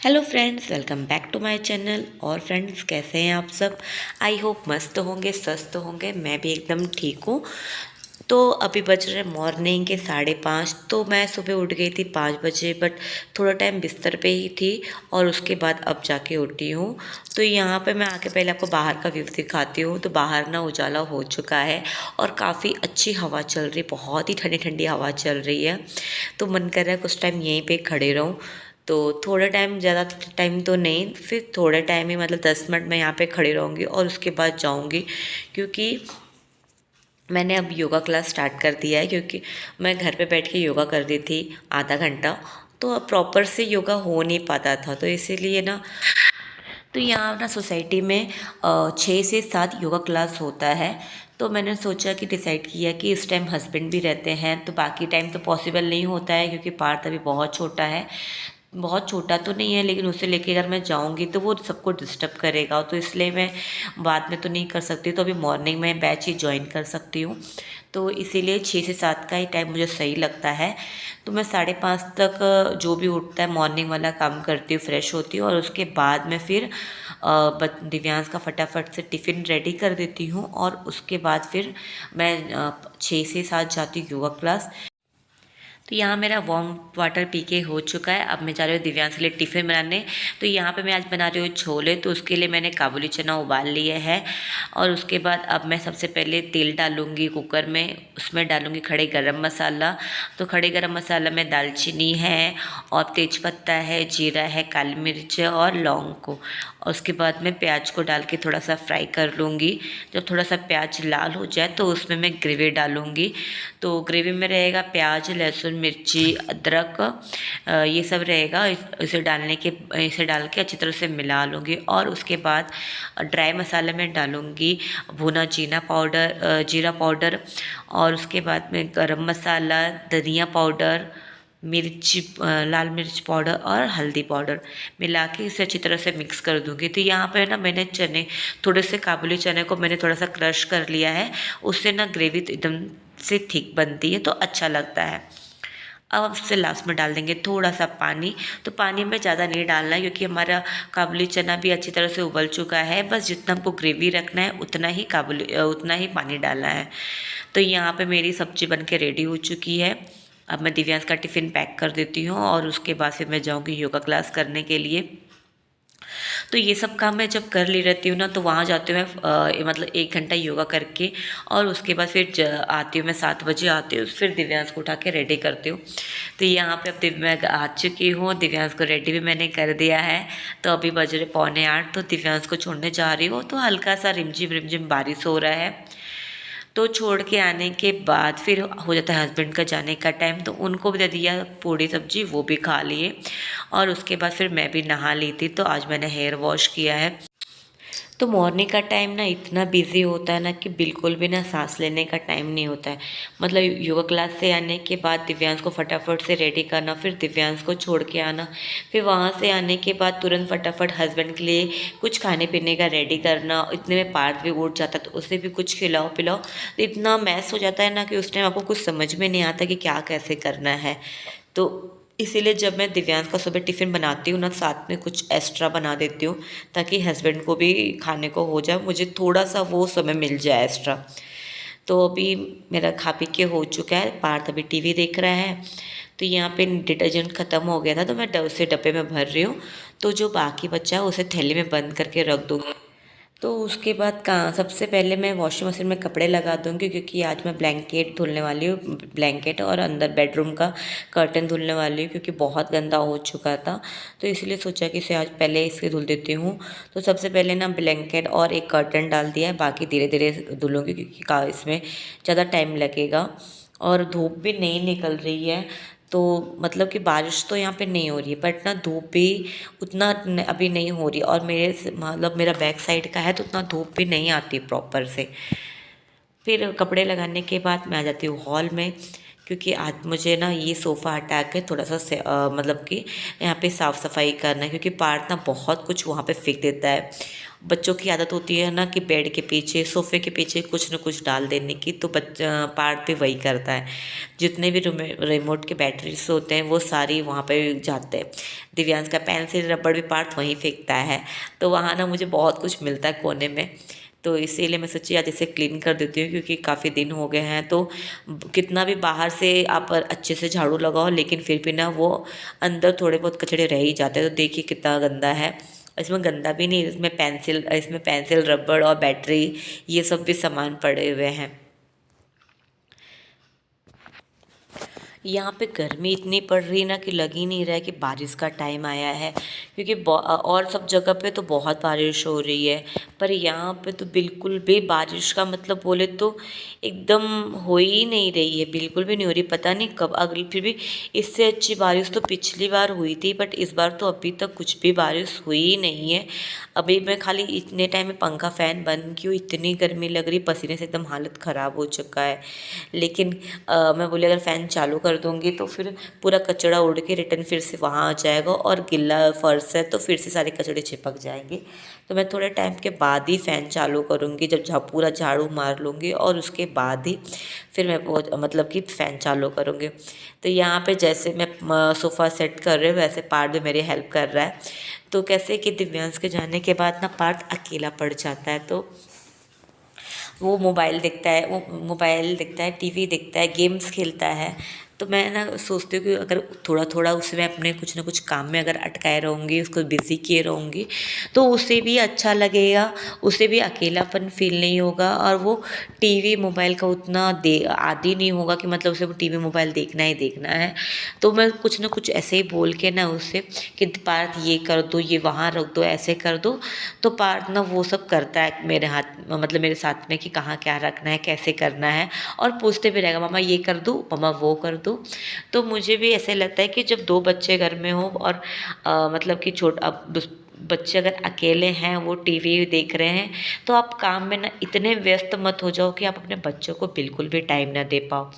Hello friends, welcome back to my channel. और friends, कैसे हैं आप सब? आई होप मस्त होंगे, स्वस्थ होंगे। मैं भी एकदम ठीक हूँ। तो अभी बज रहे मॉर्निंग के 5:30। तो मैं सुबह उठ गई थी 5 बजे, बट थोड़ा टाइम बिस्तर पे ही थी और उसके बाद अब जाके उठी हूँ। तो यहाँ पे मैं आके पहले आपको बाहर का व्यू दिखाती हूँ। तो बाहर ना उजाला हो चुका है और काफ़ी अच्छी हवा चल रही, बहुत ही ठंडी ठंडी हवा चल रही है। तो मन कर रहा है कुछ टाइम यहीं पे खड़े रहूँ। तो थोड़ा टाइम, ज़्यादा टाइम तो नहीं, फिर थोड़े टाइम ही, मतलब 10 मिनट मैं यहाँ पे खड़ी रहूँगी और उसके बाद जाऊँगी। क्योंकि मैंने अब योगा क्लास स्टार्ट कर दिया है, क्योंकि मैं घर पे बैठ के योगा कर रही थी आधा घंटा। तो अब प्रॉपर से योगा हो नहीं पाता था, तो इसीलिए ना, तो यहाँ ना सोसाइटी में 6 से 7 योगा क्लास होता है। तो मैंने सोचा कि डिसाइड किया कि इस टाइम हस्बैंड भी रहते हैं, तो बाकी टाइम तो पॉसिबल नहीं होता है, क्योंकि पार्थ अभी बहुत छोटा है। बहुत छोटा तो नहीं है, लेकिन उसे लेके अगर मैं जाऊंगी तो वो सबको डिस्टर्ब करेगा, तो इसलिए मैं बाद में तो नहीं कर सकती। तो अभी मॉर्निंग में बैच ही ज्वाइन कर सकती हूँ। तो इसीलिए 6 से 7 का ही टाइम मुझे सही लगता है। तो मैं 5:30 तक जो भी उठता है मॉर्निंग वाला काम करती हूँ, फ्रेश होती हूँ और उसके बाद में फिर दिव्यांश का फटाफट से टिफ़िन रेडी कर देती हूँ और उसके बाद फिर मैं 6 से 7 जाती हूँ योगा क्लास। तो यहाँ मेरा वार्म वाटर पी के हो चुका है। अब मैं जा रही हूँ दिव्यांश के लिए टिफ़िन बनाने। तो यहाँ पे मैं आज बना रही हूँ छोले। तो उसके लिए मैंने काबुली चना उबाल लिए हैं और उसके बाद अब मैं सबसे पहले तेल डालूँगी कुकर में। उसमें डालूँगी खड़े गरम मसाला। तो खड़े गरम मसाला में दालचीनी है और तेज़पत्ता है, जीरा है, काली मिर्च और लौंग को, और उसके बाद मैं प्याज को डाल के थोड़ा सा फ्राई कर लूँगी। जब थोड़ा सा प्याज लाल हो जाए तो उसमें मैं ग्रेवी डालूँगी। तो ग्रेवी में रहेगा प्याज, लहसुन, मिर्ची, अदरक, ये सब रहेगा। इसे डाल के अच्छी तरह से मिला लूँगी और उसके बाद ड्राई मसाला में डालूँगी भुना जीरा पाउडर, और उसके बाद में गरम मसाला, धनिया पाउडर, लाल मिर्च पाउडर और हल्दी पाउडर मिला के इसे अच्छी तरह से मिक्स कर दूँगी। तो यहाँ पे ना मैंने थोड़े से काबुली चने को मैंने थोड़ा सा क्रश कर लिया है। उससे ना ग्रेवी एकदम से थिक बनती है, तो अच्छा लगता है। अब उससे लास्ट में डाल देंगे थोड़ा सा पानी। तो पानी में ज़्यादा नहीं डालना है, क्योंकि हमारा काबुली चना भी अच्छी तरह से उबल चुका है। बस जितना हमको ग्रेवी रखना है उतना ही पानी डालना है। तो यहाँ पे मेरी सब्जी बन के रेडी हो चुकी है। अब मैं दिव्यांश का टिफ़िन पैक कर देती हूँ और उसके बाद फिर मैं जाऊँगी योगा क्लास करने के लिए। तो ये सब काम मैं जब कर ली रहती हूँ ना, तो वहाँ जाती हूँ मैं, मतलब 1 घंटा योगा करके, और उसके बाद फिर आती हूँ मैं 7 बजे आती हूँ। फिर दिव्यांश को उठा के रेडी करती हूँ। तो यहाँ पे अब मैं आ चुकी हूँ, दिव्यांश को रेडी भी मैंने कर दिया है। तो अभी बज रहे 7:45। तो दिव्यांश को छोड़ने जा रही हूँ। तो हल्का सा रिमझिम रिमझिम बारिश हो रहा है। तो छोड़ के आने के बाद फिर हो जाता है हस्बैंड का जाने का टाइम। तो उनको भी दे दिया पूड़ी सब्जी, वो भी खा लिए और उसके बाद फिर मैं भी नहा ली थी। तो आज मैंने हेयर वॉश किया है। तो मॉर्निंग का टाइम ना इतना बिजी होता है ना कि बिल्कुल भी ना सांस लेने का टाइम नहीं होता है। मतलब योगा क्लास से आने के बाद दिव्यांश को फटाफट से रेडी करना, फिर दिव्यांश को छोड़ के आना, फिर वहाँ से आने के बाद तुरंत फटाफट हस्बैंड के लिए कुछ खाने पीने का रेडी करना। इतने में पार्थ भी उठ जाता, तो उसे भी कुछ खिलाओ पिलाओ। तो इतना मैस हो जाता है ना कि उस टाइम आपको कुछ समझ में नहीं आता कि क्या कैसे करना है। तो इसीलिए जब मैं दिव्यांश का सुबह टिफ़िन बनाती हूँ ना, साथ में कुछ एक्स्ट्रा बना देती हूँ, ताकि हस्बैंड को भी खाने को हो जाए, मुझे थोड़ा सा वो समय मिल जाए एक्स्ट्रा। तो अभी मेरा खा पी के हो चुका है। पार्थ अभी टीवी देख रहा है। तो यहाँ पे डिटर्जेंट ख़त्म हो गया था, तो मैं उसे डब्बे में भर रही हूँ। तो जो बाकी बचा है उसे थैली में बंद करके रख दूँगी। तो उसके बाद का सबसे पहले मैं वॉशिंग मशीन में कपड़े लगा दूँगी, क्योंकि आज मैं ब्लैंकेट धुलने वाली हूँ। ब्लैंकेट और अंदर बेडरूम का कर्टन धुलने वाली हूँ, क्योंकि बहुत गंदा हो चुका था। तो इसलिए सोचा कि इसे आज पहले इसके धुल देती हूँ। तो सबसे पहले ना ब्लैंकेट और एक कर्टन डाल दिया है, बाकी धीरे धीरे धुलूँगी, क्योंकि इसमें ज़्यादा टाइम लगेगा और धूप भी नहीं निकल रही है। तो मतलब कि बारिश तो यहाँ पे नहीं हो रही है, बट ना धूप भी उतना अभी नहीं हो रही, और मतलब मेरा बैक साइड का है, तो उतना धूप भी नहीं आती प्रॉपर से। फिर कपड़े लगाने के बाद मैं आ जाती हूँ हॉल में, क्योंकि आज मुझे ना ये सोफ़ा हटा के थोड़ा सा मतलब कि यहाँ पे साफ़ सफाई करना है, क्योंकि पार्थ ना बहुत कुछ वहाँ पे फेंक देता है। बच्चों की आदत होती है ना कि बेड के पीछे, सोफ़े के पीछे कुछ न कुछ डाल देने की, तो बच्चा पार्थ भी वही करता है। जितने भी रिमोट के बैटरीज होते हैं वो सारी वहाँ पे जाते हैं। दिव्यांश का पेंसिल रबड़ भी पार्थ वहीं फेंकता है, तो वहाँ ना मुझे बहुत कुछ मिलता है कोने में। तो इसीलिए मैं सोची आज इसे क्लीन कर देती हूँ, क्योंकि काफ़ी दिन हो गए हैं। तो कितना भी बाहर से आप अच्छे से झाड़ू लगाओ, लेकिन फिर भी ना वो अंदर थोड़े बहुत कचड़े रह ही जाते हैं। तो देखिए कितना गंदा है। इसमें गंदा भी नहीं, इसमें पेंसिल रबड़ और बैटरी ये सब भी सामान पड़े हुए हैं। यहाँ पे गर्मी इतनी पड़ रही ना कि लग ही नहीं रहा है कि बारिश का टाइम आया है, क्योंकि और सब जगह पे तो बहुत बारिश हो रही है, पर यहाँ पे तो बिल्कुल भी बारिश का मतलब बोले तो एकदम हो ही नहीं रही है, बिल्कुल भी नहीं हो रही। पता नहीं कब अगली, फिर भी इससे अच्छी बारिश तो पिछली बार हुई थी, बट इस बार तो अभी तक कुछ भी बारिश हुई ही नहीं है। अभी मैं खाली इतने टाइम में पंखा फ़ैन बंद की हूँ, इतनी गर्मी लग रही, पसीने से एकदम हालत ख़राब हो चुका है। लेकिन मैं बोली अगर फ़ैन चालू कर दूँगी तो फिर पूरा कचरा उड़ के रिटर्न फिर से वहाँ आ जाएगा, और गिल्ला फर्श है तो फिर से सारे कचड़े चिपक जाएंगे। तो मैं थोड़े टाइम के बाद ही फ़ैन चालू करूँगी, जब पूरा झाड़ू मार लूँगी, और उसके बाद ही फिर मैं वो मतलब कि फ़ैन चालू करूँगी। तो यहाँ पे जैसे मैं सोफ़ा सेट कर रही हूँ, वैसे पार्थ भी मेरी हेल्प कर रहा है। तो कैसे कि दिव्यांश के जाने के बाद ना पार्थ अकेला पड़ जाता है, तो वो मोबाइल देखता है, टीवी देखता है, गेम्स खेलता है। तो मैं ना सोचती हूँ कि अगर थोड़ा थोड़ा उसमें अपने कुछ ना कुछ काम में अगर अटकाए रहूँगी, उसको बिज़ी किए रहूँगी, तो उसे भी अच्छा लगेगा, उसे भी अकेलापन फील नहीं होगा, और वो टीवी मोबाइल का उतना आदी नहीं होगा कि मतलब उसे वो टीवी मोबाइल देखना ही देखना है। तो मैं कुछ ना कुछ ऐसे ही बोल के ना उससे कि पार्थ ये कर दो, ये वहाँ रख दो, ऐसे कर दो, तो पार्थ ना वो सब करता है मेरे हाथ, मतलब मेरे साथ में कि कहाँ क्या रखना है, कैसे करना है, और पूछते भी रहेगा मम्मा ये कर दूँ, मम्मा वो कर दूँ। तो मुझे भी ऐसे लगता है कि जब दो बच्चे घर में हो, और मतलब कि बच्चे अगर अकेले हैं, वो टीवी देख रहे हैं, तो आप काम में ना इतने व्यस्त मत हो जाओ कि आप अपने बच्चों को बिल्कुल भी टाइम ना दे पाओ।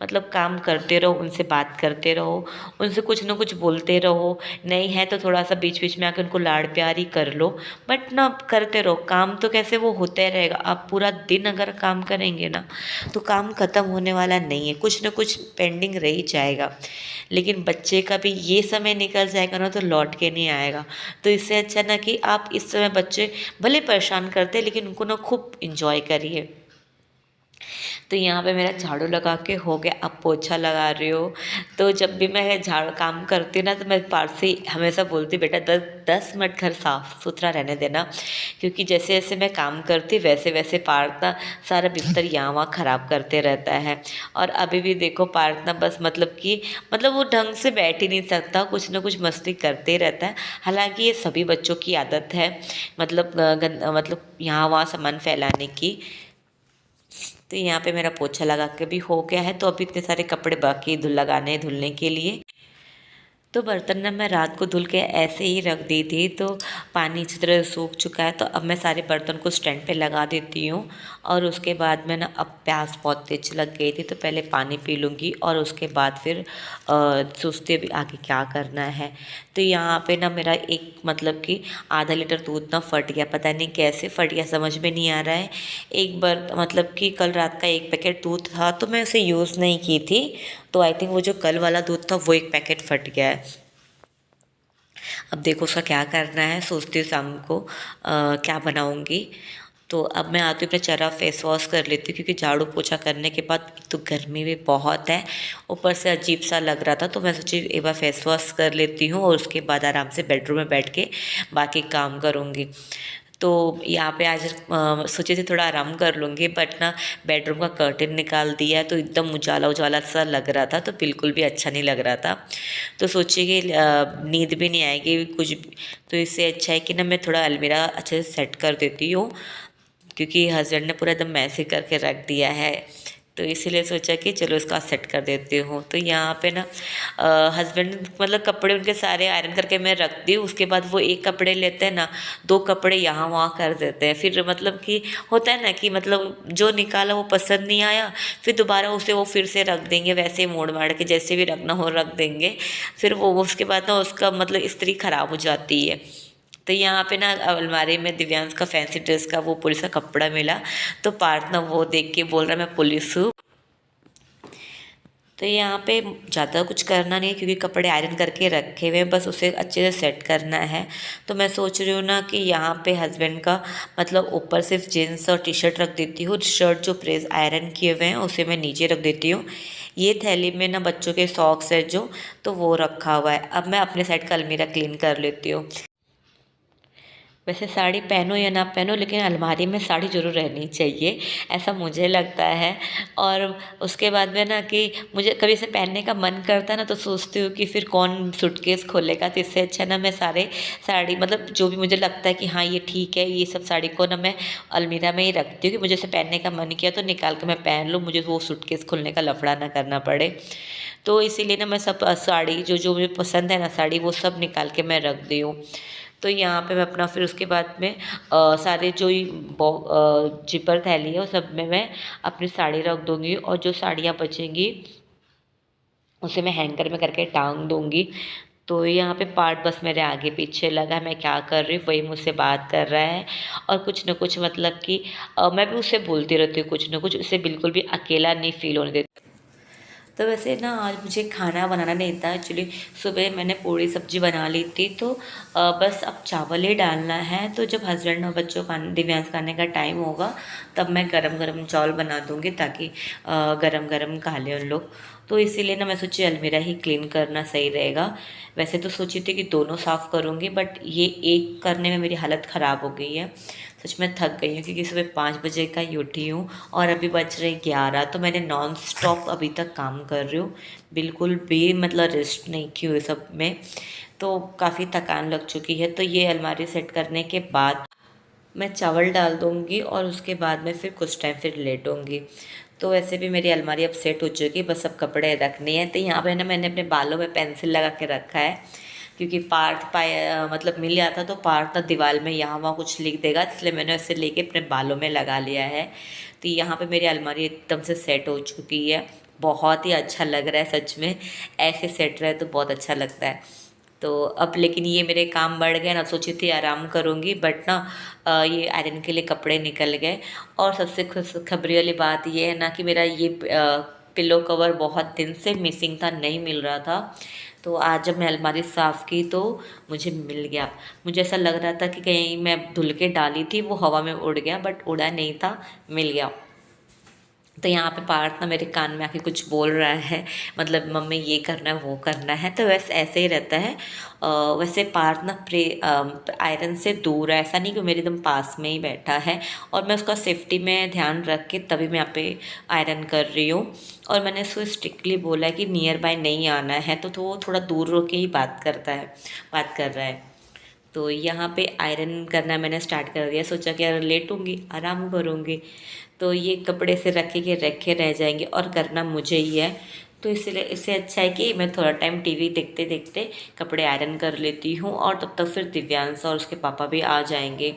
मतलब काम करते रहो, उनसे बात करते रहो, उनसे कुछ ना कुछ बोलते रहो, नहीं है तो थोड़ा सा बीच बीच में आकर उनको लाड़ प्यार ही कर लो, बट ना करते रहो। काम तो कैसे वो होता ही रहेगा, आप पूरा दिन अगर काम करेंगे ना तो काम ख़त्म होने वाला नहीं है, कुछ ना कुछ पेंडिंग रह ही जाएगा। लेकिन बच्चे का भी ये समय निकल जाएगा ना तो लौट के नहीं आएगा। तो इससे अच्छा ना कि आप इस समय बच्चे भले परेशान करते हैं, लेकिन उनको ना खूब इंजॉय करिए। तो यहाँ पे मेरा झाड़ू लगा के हो गया, अब पोछा लगा रही हूँ। तो जब भी मैं झाड़ू काम करती हूँ ना, तो मैं पार्थ से हमेशा बोलती बेटा 10 मिनट घर साफ सुथरा रहने देना, क्योंकि जैसे जैसे मैं काम करती वैसे वैसे पार्थ ना सारा बिस्तर यहाँ वहाँ ख़राब करते रहता है। और अभी भी देखो पार्थ ना बस मतलब वो ढंग से बैठ ही नहीं सकता, कुछ ना कुछ मस्ती करते रहता है। हालांकि ये सभी बच्चों की आदत है, मतलब यहाँ वहाँ सामान फैलाने की। तो यहाँ पे मेरा पोछा लगा के भी हो गया है, तो अभी इतने सारे कपड़े बाकी धुलने के लिए। तो बर्तन ना मैं रात को धुल के ऐसे ही रख दी थी, तो पानी अच्छी तरह सूख चुका है, तो अब मैं सारे बर्तन को स्टैंड पे लगा देती हूँ। और उसके बाद मैं ना, अब प्यास बहुत तेज लग गई थी, तो पहले पानी पी लूँगी, और उसके बाद फिर सोचती अभी आगे क्या करना है। तो यहाँ पे ना मेरा एक मतलब कि आधा लीटर दूध ना फट गया, पता नहीं कैसे फट गया, समझ में नहीं आ रहा है। एक बार मतलब कि कल रात का एक पैकेट दूध था, तो मैं उसे यूज़ नहीं की थी, तो आई थिंक वो जो कल वाला दूध था वो एक पैकेट फट गया है। अब देखो उसका क्या करना है, सोचती हूँ शाम को क्या बनाऊँगी। तो अब मैं आती हूँ, अपना चेहरा फेस वॉश कर लेती हूँ, क्योंकि झाड़ू पोछा करने के बाद एक तो गर्मी भी बहुत है, ऊपर से अजीब सा लग रहा था, तो मैं सोची एक बार फेस वॉश कर लेती हूँ, और उसके बाद आराम से बेडरूम में बैठ के बाकी काम करूँगी। तो यहाँ पे आज सोचे थे थोड़ा आराम कर लूँगी, बट ना बेडरूम का कर्टेन निकाल दिया, तो एकदम उजाला उजाला सा लग रहा था, तो बिल्कुल भी अच्छा नहीं लग रहा था। तो सोची कि नींद भी नहीं आएगी कुछ, तो इससे अच्छा है कि ना मैं थोड़ा अलमीरा अच्छे से सेट कर देती हूँ, क्योंकि हस्बैंड ने पूरा एकदम मैसी करके रख दिया है। तो इसीलिए सोचा कि चलो इसका सेट कर देती हूँ। तो यहाँ पे ना हस्बैंड मतलब कपड़े उनके सारे आयरन करके मैं रख दी, उसके बाद वो एक कपड़े लेते हैं ना, दो कपड़े यहाँ वहाँ कर देते हैं, फिर मतलब कि होता है ना कि मतलब जो निकाला वो पसंद नहीं आया, फिर दोबारा उसे वो फिर से रख देंगे, वैसे मोड़ माड़ के जैसे भी रखना हो रख देंगे, फिर वो उसके बाद ना उसका मतलब इस्त्री ख़राब हो जाती है। तो यहाँ पे ना अलमारी में दिव्यांश का फैंसी ड्रेस का वो पुलिस का कपड़ा मिला, तो पार्थ ना वो देख के बोल रहा मैं पुलिस हूँ। तो यहाँ पे ज़्यादा कुछ करना नहीं है क्योंकि कपड़े आयरन करके रखे हुए हैं, बस उसे अच्छे से सेट करना है। तो मैं सोच रही हूँ ना कि यहाँ पे हस्बैंड का मतलब ऊपर सिर्फ जीन्स और टी शर्ट रख देती हूँ, शर्ट जो प्रेस आयरन किए हुए हैं उसे मैं नीचे रख देती हूँ। ये थैली में ना बच्चों के सॉक्स है जो, तो वो रखा हुआ है। अब मैं अपने साइड का अलमीरा क्लीन कर लेती हूँ। वैसे साड़ी पहनो या ना पहनो लेकिन अलमारी में साड़ी ज़रूर रहनी चाहिए, ऐसा मुझे लगता है। और उसके बाद में ना कि मुझे कभी इसे पहनने का मन करता है ना, तो सोचती हूँ कि फिर कौन सूटकेस खोलेगा, तो इससे अच्छा ना मैं सारे साड़ी मतलब जो भी मुझे लगता है कि हाँ ये ठीक है, ये सब साड़ी को ना मैं अलमीरा में ही रखती हूँ कि मुझे इसे पहनने का मन किया तो निकाल के मैं पहन लूँ, मुझे वो सूटकेस खोलने का लफड़ा ना करना पड़े। तो इसीलिए ना मैं सब साड़ी जो जो मुझे पसंद है ना साड़ी, वो सब निकाल के मैं रख दी हूँ। तो यहाँ पे मैं अपना फिर उसके बाद में सारे जो जिपर थैली है उस सब में मैं अपनी साड़ी रख दूँगी, और जो साड़ियाँ बचेंगी उसे मैं हैंगर में करके टांग दूँगी। तो यहाँ पे पार्ट बस मेरे आगे पीछे लगा है, मैं क्या कर रही हूँ वही मुझसे बात कर रहा है, और कुछ न कुछ मतलब कि मैं भी उससे बोलती रहती हूँ कुछ न कुछ, उसे बिल्कुल भी अकेला नहीं फील होने देती। तो वैसे ना आज मुझे खाना बनाना नहीं था एक्चुअली, सुबह मैंने पूड़ी सब्जी बना ली थी, तो बस अब चावल ही डालना है। तो जब हस्बैंड और बच्चों का दिव्यांश खाने का टाइम होगा तब मैं गरम गरम चावल बना दूँगी, ताकि गरम गरम खा लें उन लोग। तो इसीलिए ना मैं सोची अलमीरा ही क्लीन करना सही रहेगा। वैसे तो सोची थी कि दोनों साफ़ करूँगी, बट ये एक करने में मेरी हालत ख़राब हो गई है। सच में थक गई हूँ क्योंकि सुबह 5 बजे का ही उठी हूँ और अभी बज रहे 11। तो मैंने नॉन स्टॉप अभी तक काम कर रही हूँ, बिल्कुल भी मतलब रेस्ट नहीं की हुई सब में। तो काफ़ी थकान लग चुकी है। तो ये अलमारी सेट करने के बाद मैं चावल डाल दूँगी और उसके बाद में फिर कुछ टाइम फिर लेटूँगी। तो वैसे भी मेरी अलमारी अब सेट हो चुकी है, बस अब कपड़े रखने हैं। तो यहाँ पे ना मैंने अपने बालों में पेंसिल लगा के रखा है, क्योंकि पार्थ मतलब मिल जाता तो पार्थ ना दीवार में यहाँ वहाँ कुछ लिख देगा, इसलिए मैंने उसे लेके अपने बालों में लगा लिया है। तो यहाँ पे मेरी अलमारी एकदम से सेट हो चुकी है, बहुत ही अच्छा लग रहा है सच में, ऐसे सेट रहे तो बहुत अच्छा लगता है। तो अब लेकिन ये मेरे काम बढ़ गए ना, सोची थी आराम करूँगी, बट ना ये आयरन के लिए कपड़े निकल गए। और सबसे खुशखबरी वाली बात ये है ना कि मेरा ये पिलो कवर बहुत दिन से मिसिंग था, नहीं मिल रहा था। तो आज जब मैं अलमारी साफ़ की तो मुझे मिल गया। मुझे ऐसा लग रहा था कि कहीं मैं धुल के डाली थी वो हवा में उड़ गया, बट उड़ा नहीं था, मिल गया। तो यहाँ पे पार्थ ना मेरे कान में आके कुछ बोल रहा है, मतलब मम्मी ये करना है वो करना है, तो वैसे ऐसे ही रहता है। वैसे पार्थ ना आयरन से दूर है, ऐसा नहीं कि मेरे एकदम पास में ही बैठा है, और मैं उसका सेफ्टी में ध्यान रख के तभी मैं यहाँ पे आयरन कर रही हूँ। और मैंने उसको स्ट्रिक्टली बोला है कि नियर बाय नहीं आना है, तो वो थोड़ा दूर रह के ही बात बात कर रहा है। तो यहाँ पे आयरन करना मैंने स्टार्ट कर दिया, सोचा कि यार लेटूंगी आराम करूँगी, तो ये कपड़े से रखे रह जाएंगे और करना मुझे ही है। तो इसलिए इससे अच्छा है कि मैं थोड़ा टाइम टीवी देखते देखते कपड़े आयरन कर लेती हूँ, और तब तक फिर दिव्यांश और उसके पापा भी आ जाएंगे।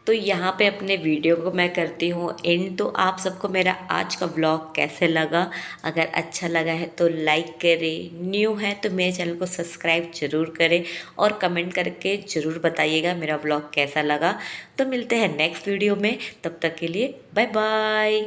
तो यहाँ पे अपने वीडियो को मैं करती हूँ एंड। तो आप सबको मेरा आज का व्लॉग कैसे लगा? अगर अच्छा लगा है तो लाइक करें, न्यू है तो मेरे चैनल को सब्सक्राइब ज़रूर करें, और कमेंट करके ज़रूर बताइएगा मेरा व्लॉग कैसा लगा। तो मिलते हैं नेक्स्ट वीडियो में, तब तक के लिए बाय बाय।